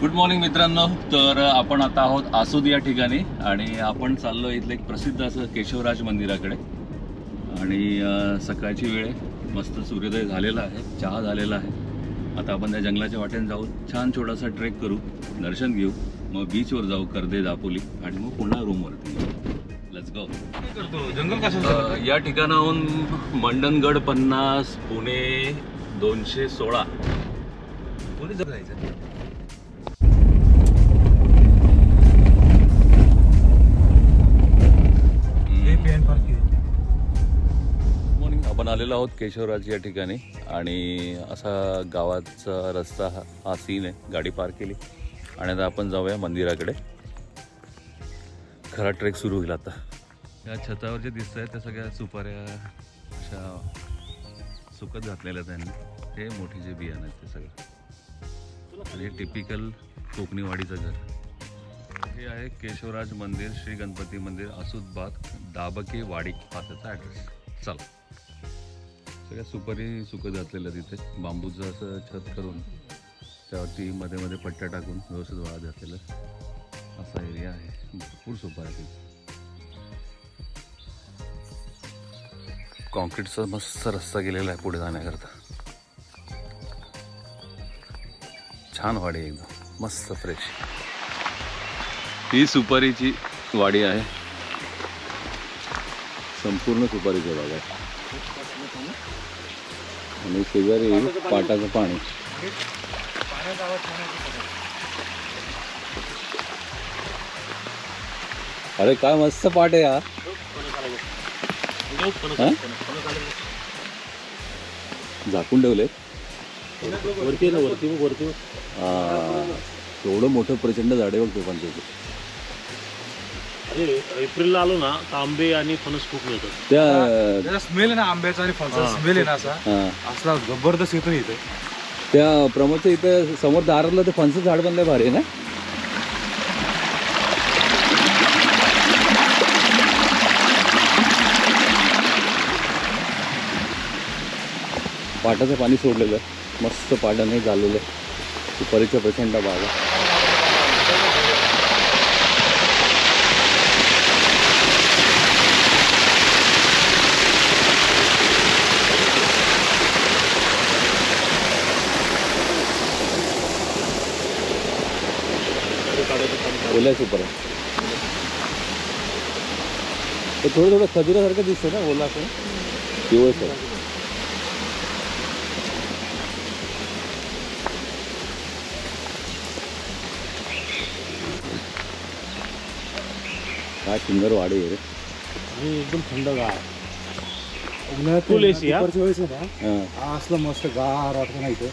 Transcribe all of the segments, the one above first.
Good morning मित्रांनो. तर आपण आता आहोत आसूद या ठिकाणी आणि आपण चाललो इथलं एक प्रसिद्ध असं केशवराज मंदिराकडे. आणि सकाळची वेळ आहे, मस्त सूर्योदय झालेला आहे, चहा झालेला आहे. आता आपण त्या जंगलाच्या वाटेने जाऊ, छान छोटासा ट्रेक करू, दर्शन घेऊ, मग बीचवर जाऊ कर्दे दापोली आणि मग पुन्हा रूमवरती येऊ. Let's go. जंगल कसं या ठिकाणाहून मंडणगड 50, पुणे 216. पुणे जायचं. आपण आलेलो आहोत केशवराज या ठिकाणी आणि असा गावाचा रस्ता हा सीन आहे. गाडी पार्क केली आणि आता आपण जाऊया मंदिराकडे. खरा ट्रेक सुरू होईल आता. या छतावर जे दिसत आहे त्या सगळ्या सुपाऱ्या अशा सुकत घातलेल्या त्यांनी. हे मोठी जे बियाणं आहेत ते सगळं. आणि हे टिपिकल कोकणी वाडीचं घर. हे आहे केशवराज मंदिर, श्री गणपती मंदिर, आसूद बाग, दाबके वाडी हा त्याचा ॲड्रेस. चला. सगळ्या सुपारी सुकत घातलेल्या तिथे, बांबूचं असं छत करून त्यावरती मध्ये मध्ये पट्ट्या टाकून व्यवस्थित वाळत घातलेलं असा एरिया आहे. भरपूर सुपारी तिथे. कॉन्क्रीटचा मस्त रस्ता गेलेला आहे पुढे जाण्याकरता. छान वाडी आहे, एकदम मस्त फ्रेश. ही सुपारीची वाडी आहे, संपूर्ण सुपारीची बाग आहे. आणि शेजारी पाटाचं पाणी. अरे काय मस्त पाट आहे हा. झाकून ठेवले वरती ना वरती एवढं मोठं प्रचंड झाडे बघतो पण त्याचे. अरे एप्रिलला आलो ना तर आंबे आणि फणस खूप मिळतात. त्या स्मेल आहे ना आंब्याचा आणि फणसाचा स्मेल आहे ना असा असला जबरदस्त येतो इथे. त्या प्रमोदच्या इथे समोर दाराला ते फणसाचं झाड बनलंय, भारी आहे ना. पाटाचं पाणी सोडलेलं मस्त पाटाने झालेलं. सुपारीच्या प्रचंड बागा. ओल्या सुपाऱ्या. ते थोडं थोडं खजुरासारखं दिसतं ना ओला असं पिवळसर. काय सुंदर वाडी आहे रे. आणि एकदम थंडगार. उन्हाळ्यात फुल AC हा? दुपारच्या वेळेस आहे ना असलं मस्त गार वाटतं ना इथे.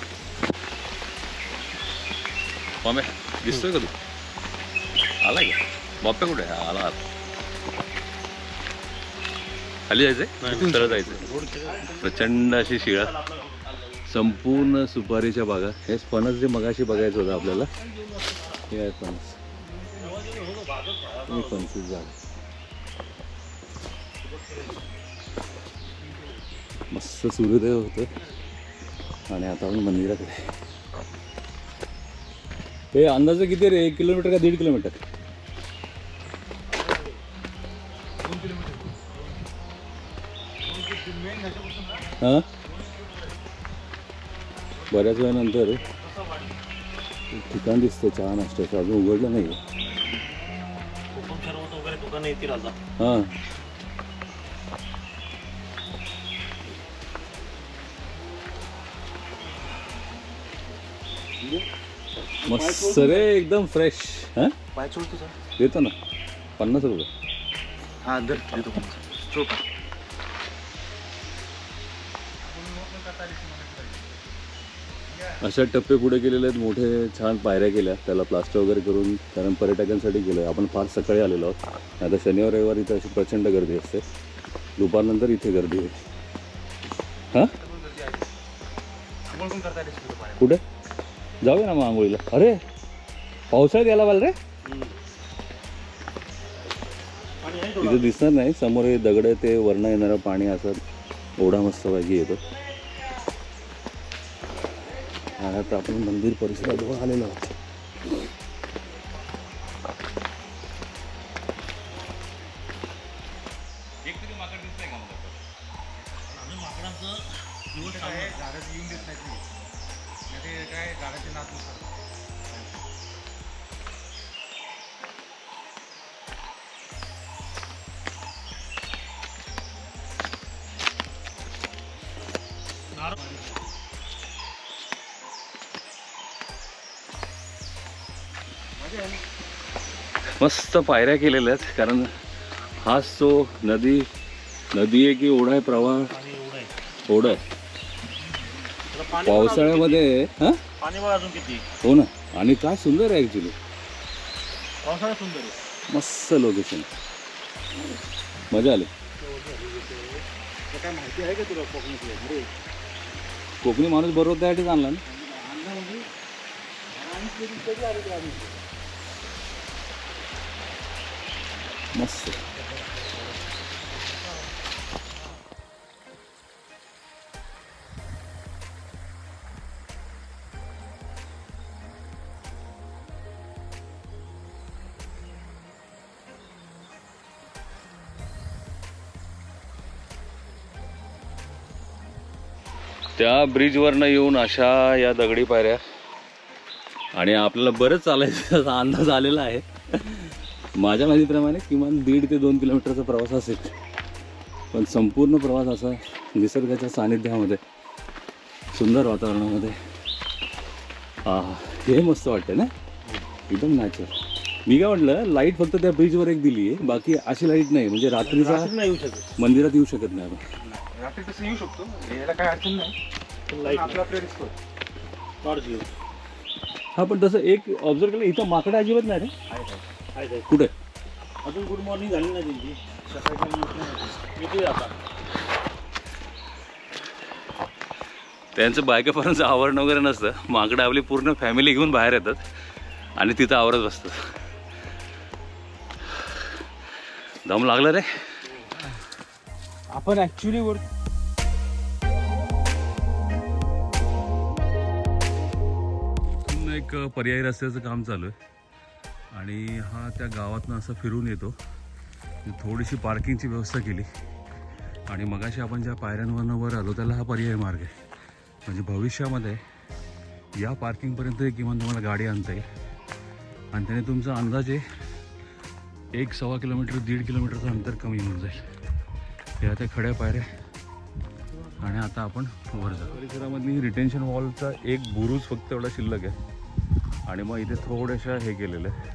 मम्मी दिसतोय का तू? आला का बाप्पा? कुठे आला? खाली जायचंय, सरळ जायचंय. प्रचंड अशी शिळा, संपूर्ण सुपारीच्या बागा. हे फणस जे मगाशी बघायचं होतं आपल्याला, हे आहे फणस. फणसीच झाड मस्त सूर्योदय होतं. आणि आता आपण मंदिराकडे. हे अंदाजे किती रे? 1 किलोमीटर का 1.5 किलोमीटर? हां, बऱ्याच वेळानंतर ठिकाण दिसतं चहा नाश्त्याचं. अजून उघडलं नाही. हां, मस्त रे, एकदम फ्रेश. हां, पाय चोळतो देतो ना 50 रुपये. हा देतो. अशा टप्पे पुढे केलेले आहेत, मोठे छान पायऱ्या केल्या, त्याला प्लास्टर वगैरे करून, कारण पर्यटकांसाठी केलं आहे. आपण फार सकाळी आलेलो आहोत. आता शनिवार रविवार इथं अशी प्रचंड गर्दी असते. दुपारनंतर इथे गर्दी होते. हां, कुठे जाऊया ना मग आंघोळीला? अरे पावसाळ्यात यायला पाहिजे रे. इथे दिसणार नाही, समोर हे दगड ते वरनं येणारं पाणी असं ओढा मस्त पैकी येतो. आणि आता आपण मंदिर परिसराजवळ आलेलो आहोत. मस्त पायऱ्या केलेल्या आहेत, कारण हाच तो नदी आहे की ओढा आहे, प्रवाह ओढा आहे. पावसाळ्यामध्ये हा पाणी बघा अजून किती. हो ना, आणि काय सुंदर आहे ॲक्च्युली, पावसाळ्यात सुंदर आहे. मस्त लोकेशन, मजा आली. काय माहिती आहे का तुला कोकणातलं? कोकणी माणूस बरोबर त्यासाठी आणला ना. मस्त. त्या ब्रिजवरनं येऊन अशा या दगडी पायऱ्या, आणि आपल्याला बरंच चालायचा अंदाज आलेला आहे. माझ्या माहितीप्रमाणे किमान 1.5 ते 2 किलोमीटरचा प्रवास असेल, पण संपूर्ण प्रवास असा निसर्गाच्या सानिध्यामध्ये सुंदर वातावरणामध्ये. हे मस्त वाटतं ना, एकदम नॅचरल. मी काय म्हटलं, लाईट फक्त त्या ब्रिजवर एक दिली आहे, बाकी अशी लाईट नाही, म्हणजे रात्रीचा नाही येऊ शकत. मंदिरात येऊ शकत नाही आपण. रात्री तसं येऊ शकतो, याला काय अडचण नाही. लाईट आपला रिस्क होतो. टॉर्च घेऊ. हा, पण तसं एक ऑब्झर्व केलं, इथं माकडं अजिबात नाही रे. आहे कुठे? अजून गुड मॉर्निंग झाली नाही त्यांची. सकाळी येते आता. त्यांचं बायकापर्यंत आवरण वगैरे नसतं, माकडं आपली पूर्ण फॅमिली घेऊन बाहेर येतात आणि तिथं आवरत बसतात. दम लागलं रे. आपण ऍक्च्युली वर एक पर्यायी रस्त्याचं काम चालू आहे, आणि हा त्या गावातनं असं फिरून येतो. थोडीशी पार्किंगची व्यवस्था केली, आणि मगाशी आपण ज्या पायऱ्यांवरनं वर आलो त्याला हा पर्यायी मार्ग आहे. म्हणजे भविष्यामध्ये या पार्किंगपर्यंत किमान तुम्हाला गाडी आणता येईल, आणि त्याने तुमचा अंदाजे 1-1.25 किलोमीटर 1.5 किलोमीटरचं अंतर कमी होऊन जाईल. या त्या खड्या पायऱ्या, आणि आता आपण वर जाऊ. परिसरामधली रिटेन्शन वॉलचा एक बुरुज फक्त एवढा शिल्लक आहे, आणि मग इथे थोड्याशा हे केलेलं आहे,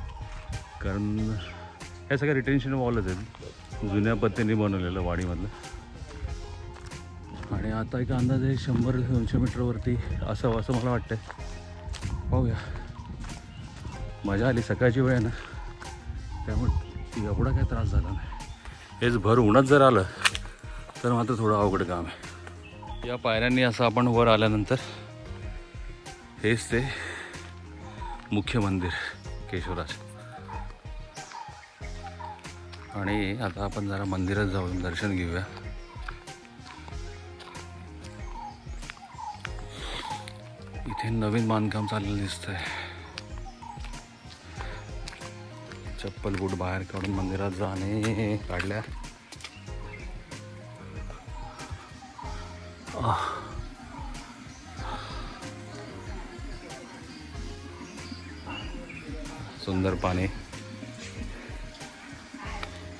कारण ह्या सगळ्या रिटेन्शन वॉलच आहेत, जुन्या पद्धतीने बनवलेलं वाडीमधलं. आणि आता एक अंदाजे 100-200 मीटरवरती असावं असं मला वाटतंय. पाहूया. मजा आली, सकाळची वेळ आहे ना, त्यामुळे एवढा काय त्रास झाला नाही. हेच भर उन्हात जर आलं तर मात्र थोडं अवघड काम आहे. या पायऱ्यांनी असं आपण वर आल्यानंतर हेच ते मुख्य मंदिर केशवराज. आणि आता आपण जरा मंदिरात जाऊन दर्शन घेऊया. इथे नवीन बांधकाम चाललेलं दिसतंय. चप्पल बूट बाहेर काढून मंदिरात जाणे काढल्या. सुंदर पाणी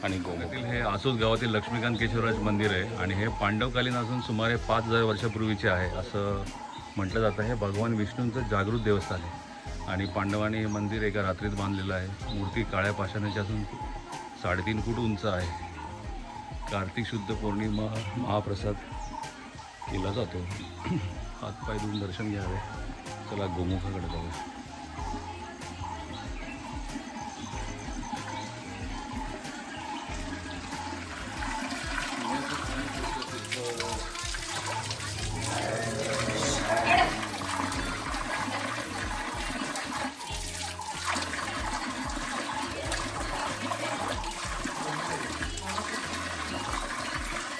आणि गोव्यातील हे आसूस गावातील लक्ष्मीकांत केशवराज मंदिर आहे, आणि हे पांडवकालीन असून सुमारे 5000 वर्षापूर्वीचे आहे असं म्हटलं जातं. हे भगवान विष्णूंचं जागृत देवस्थान आहे, आणि पांडवांनी हे मंदिर एका रात्रीत बांधलेलं आहे. मूर्ती काळ्या पाषाणाची असून 3.5 फूट उंच आहे. कार्तिक शुद्ध पौर्णिमा महाप्रसाद केला जातो. हातपाय धुवून दर्शन घ्यावे. चला गोमुखाकडे जाऊया.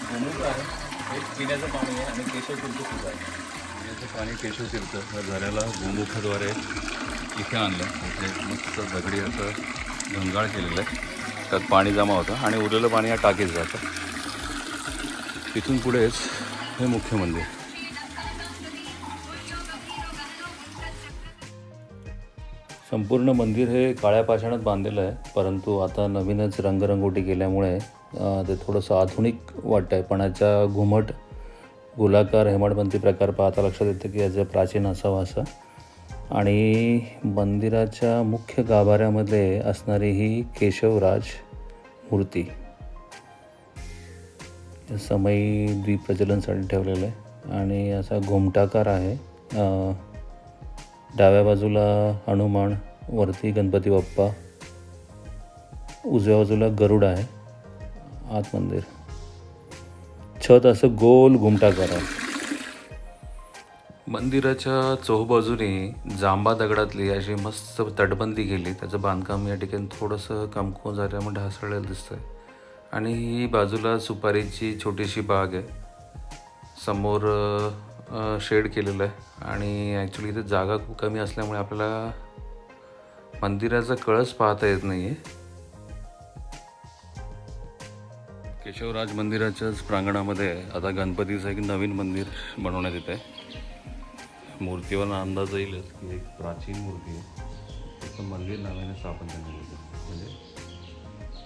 गोमुख आहे, हे पिण्याचं पाणी आहे, आणि केशवतीर्थ सुद्धा आहे. पिण्याचं पाणी केशवतीर्थ या झऱ्याला गोमुखाद्वारे इथे आणलं. इथे मस्त दगडी असं घंगाळ केलेलं आहे, त्यात पाणी जमा होतं, आणि उरलेलं पाणी या टाकीत जातं. तिथून पुढेच हे मुख्य मंदिर. संपूर्ण मंदिर हे काळ्या पाषाणात बांधलेलं आहे, परंतु आता नवीनच रंगरंगोटी केल्यामुळे ते थोडंसं आधुनिक वाटतं आहे. पणाचा घुमट गोलाकार हेमाडपंथी प्रकार पाहता लक्षात येतं की याचं प्राचीन असावं असं. आणि मंदिराच्या मुख्य गाभाऱ्यामध्ये असणारी ही केशवराज मूर्ती समई द्वीप्रज्वलनसाठी ठेवलेलं आहे आणि असा घुमटाकार आहे. डाव्या बाजूला हनुमान, वरती गणपती बाप्पा, उजव्या बाजूला गरुड आहे. आत मंदिर, छत असं गोल घुमटाकार आहे. मंदिराच्या चोहूबाजूने जांबा दगडातली अशी मस्त तटबंदी केली. त्याचं बांधकाम या ठिकाणी थोडंसं कमकुवत झाल्यामुळे ढासळलेलं दिसतंय. आणि ही बाजूला सुपारीची छोटीशी बाग आहे. समोर शेड केलेलं आहे आणि ॲक्च्युली इथे जागा खूप कमी असल्यामुळे आपल्याला मंदिराचा कळस पाहता येत नाही आहे. केशवराज मंदिराच्याच प्रांगणामध्ये आता गणपतीचं एक नवीन मंदिर बनवण्यात येत आहे. मूर्तीवर अंदाज येईलच की एक प्राचीन मूर्ती आहे. त्याचं मंदिर नव्याने स्थापन करण्यात येतं, म्हणजे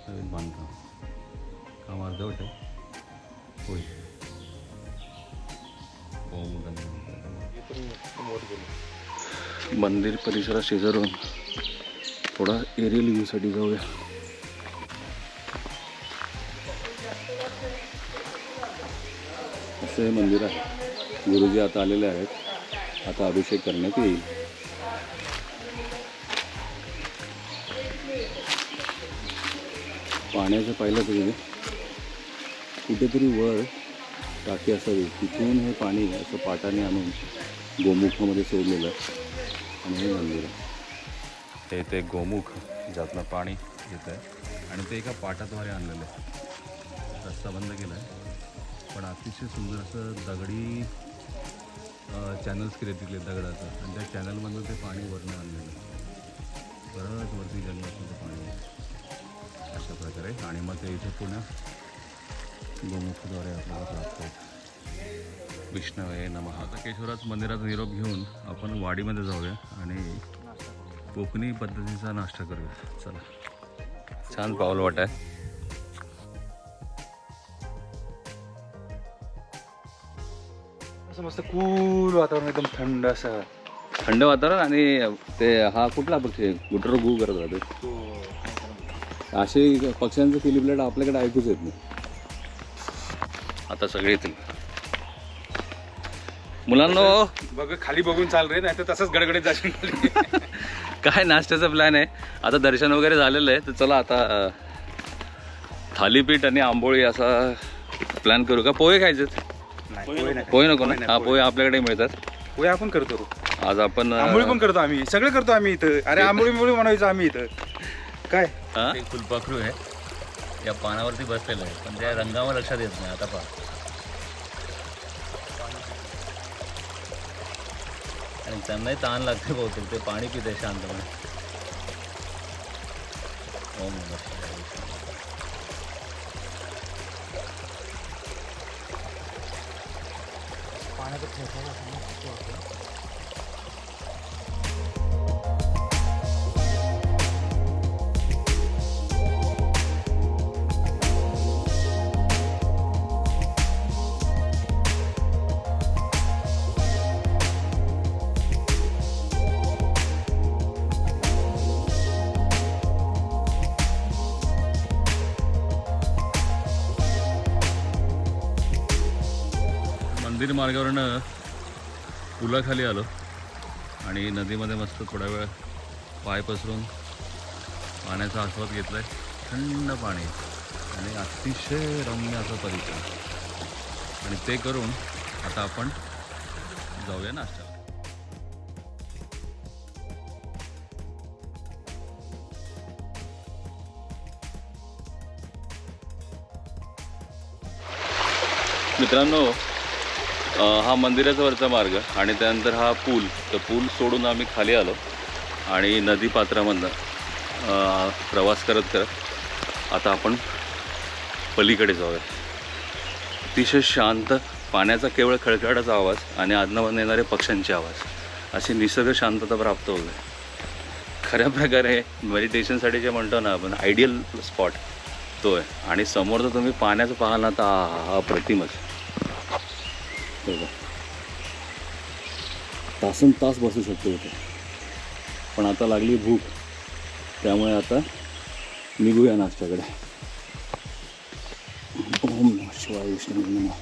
नवीन बांधकाम काम अर्धवट आहे. होईल. मंदिर परिसरात शेजारून थोडा एरियल व्ह्यूसाठी जाऊया. असं हे मंदिर आहे. गुरुजी आता आलेले आहेत. आता अभिषेक करण्यात येईल. पाण्याचं पाहिलं तरी कुठेतरी वर टाकी असावी, तिथून हे पाणी असं पाटाने आणून गोमुखामध्ये सोडलेलं आहे. आणि हे मंदिर आहे. ते गोमुख ज्यातनं पाणी येतं आहे आणि ते एका पाटाद्वारे आणलेलं आहे. रस्ता बंद केला आहे पण अतिशय सुंदर असं दगडी चॅनल्स क्रिएट केले दगडाचं आणि त्या चॅनलमधून ते पाणी वरनं आणलेलं बरंच वरती जंगलातून ते पाणी अशा प्रकारे. आणि मग ते इथे पुन्हा गोमुखद्वारे आपल्याला प्राप्त होतं. विष्णवे नमः. आता केशवराज मंदिराचा निरोप घेऊन आपण वाडीमध्ये जाऊया आणि कोकणी पद्धतीचा नाश्ता करूया. चला. छान पाऊलवाट आहे. असं मस्त कूल वातावरण, एकदम थंड असं. थंड वातावरण. आणि ते हा कुठला पक्षी गुटर गू करत राहतो. असे पक्ष्यांचं किलिबलेट आपल्याकडे ऐकूच येत नाही. आता सगळे येतील. मुलांनो बघ खाली बघून चाल रे, नाही तर तसंच गडगडीत जाशील. काय नाश्त्याचा प्लॅन आहे. आता दर्शन वगैरे झालेलं आहे तर चला आता थालीपीठ आणि आंबोळी असा प्लॅन करू का. पोहे खायचे? पोहे नको ना. हा पोहे आपल्याकडे मिळतात. पोहे आपण करतो. आज आपण आंबोळी पण करतो आम्ही. सगळं करतो आम्ही इथं. अरे आंबोळी बनवायचं आम्ही इथं. काय फुलपाखरू आहे या पानावरती बसलेलं आहे पण त्या रंगावर लक्षात येत नाही. आता पहा. आणि त्यांनाही ताण लागते बहुतेक. ते पाणी पिते शांतपणे. ओम नमः शिवाय. मंदिर मार्गावरनं पुलाखाली आलो आणि नदीमध्ये मस्त थोडा वेळ पाय पसरून पाण्याचा आस्वाद घेतला आहे. थंड पाणी आणि अतिशय रम्य असा परिसर. आणि ते करून आता आपण जाऊया नाश्त्याला. मित्रांनो, हा मंदिराचा वरचा मार्ग आणि त्यानंतर हा पूल. तर पूल सोडून आम्ही खाली आलो आणि नदीपात्रामधनं प्रवास करत करत आता आपण पलीकडे जाऊया. अतिशय शांत पाण्याचा केवळ खळखळाटाचा आवाज आणि आदनामधून येणारे पक्ष्यांचे आवाज अशी निसर्ग शांतता प्राप्त होते. खऱ्या प्रकारे मेडिटेशनसाठी जे म्हणतो ना आपण आयडियल स्पॉट तो आहे. आणि समोर जर तुम्ही पाण्याचं पाहाल ना तर अप्रतिमच. आहे का, तासन तास बसू शकतो इथे. पण आता लागली भूक, त्यामुळे आता निघूया नाश्त्याकडे. ओम नमः शिवाय विष्णू नमः.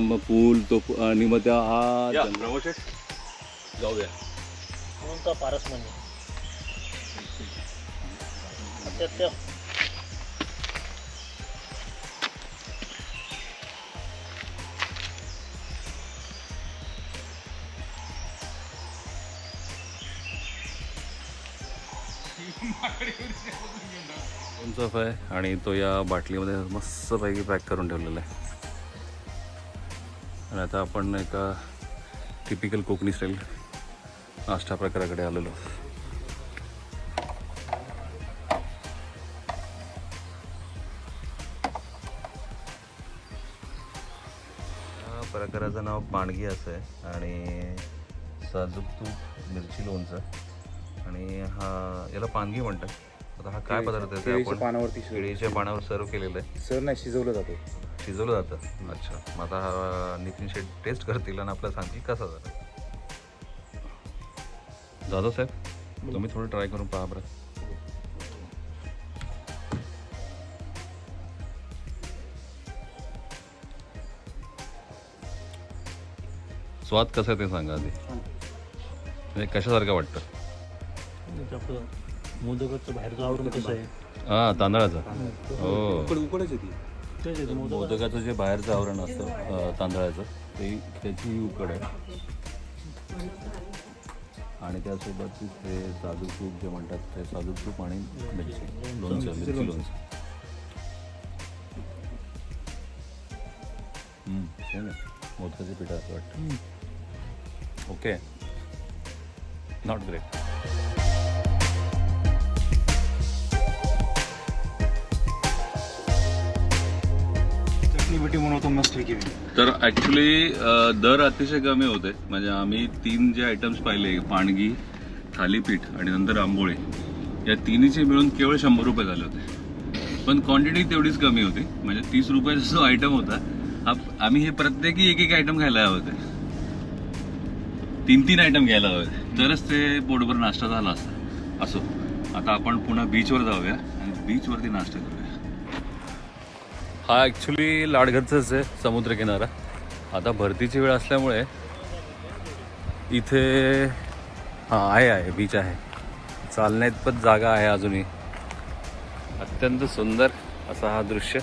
मग पूल तो आणि मग त्या हा जाऊया. म्हणून का पारस म्हणजे त्या उंचफ आहे आणि तो या बाटलीमध्ये मस्तपैकी पॅक करून ठेवलेला आहे. आणि आता आपण एका टिपिकल कोकणी स्टाईल नाश्ता प्रकाराकडे आलेलो. या प्रकाराचं नाव पाणगी असं आहे आणि साजूक तूप, मिरची, लोणचं आणि याला पानगी म्हणतात. आता हा काय पदार्थ आहे ते आपण पानावरती केळीच्या पानावर सर्व केलेलं आहे. सर नाही शिजवलं जातं. शिजवलं जातं. अच्छा, मग आता हा नितीन शेट टेस्ट करतील आणि आपल्याला सांगतील कसा झाला. जाधव साहेब, तुम्ही थोडं ट्राय करून पहा बरं. स्वाद कसा आहे ते सांगा आधी. म्हणजे कशासारखं वाटतं? आपलं मोदकाचं बाहेरचं आवडून कसं आहे? हां, तांदळाचं. हो, उकडच येते. तेच आहे ते मोदक. मोदकाचं जे बाहेरचं आवरण असतं तांदळाचं, ते त्याची उकड आहे. आणि त्यासोबत ते साजूक तूप जे म्हणतात ते साजूक तूप आणि मिरची, लोणचं, मिरची लोणचं. सेम आहे मोदकाचे पिठा असं वाटतं. Okay, not great. चटणी बिटी बनवतो मस्त पैकी. तर ॲक्च्युली दर अतिशय कमी होते. म्हणजे आम्ही 3 जे आयटम्स पाहिले, पाणगी, थालीपीठ आणि नंतर आंबोळी, या तिन्हीचे मिळून केवळ 100 रुपये झाले होते. पण क्वांटिटी तेवढीच कमी होती. म्हणजे 30 रुपयाचा जो आयटम होता, आम्ही हे प्रत्येकी एक आयटम खायला हवे होते. 3 आयटम घ्यायला हवे तरच ते पोटभर नाश्ता झाला असता. असो, आता आपण पुन्हा बीचवर जाऊया आणि बीचवरती नाश्ता करूया. हा ॲक्च्युली लाडघरचंच आहे, समुद्रकिनारा. आता भरतीची वेळ असल्यामुळे इथे आहे बीच आहे. चालण्यात पण जागा आहे अजूनही. अत्यंत सुंदर असा हा दृश्य.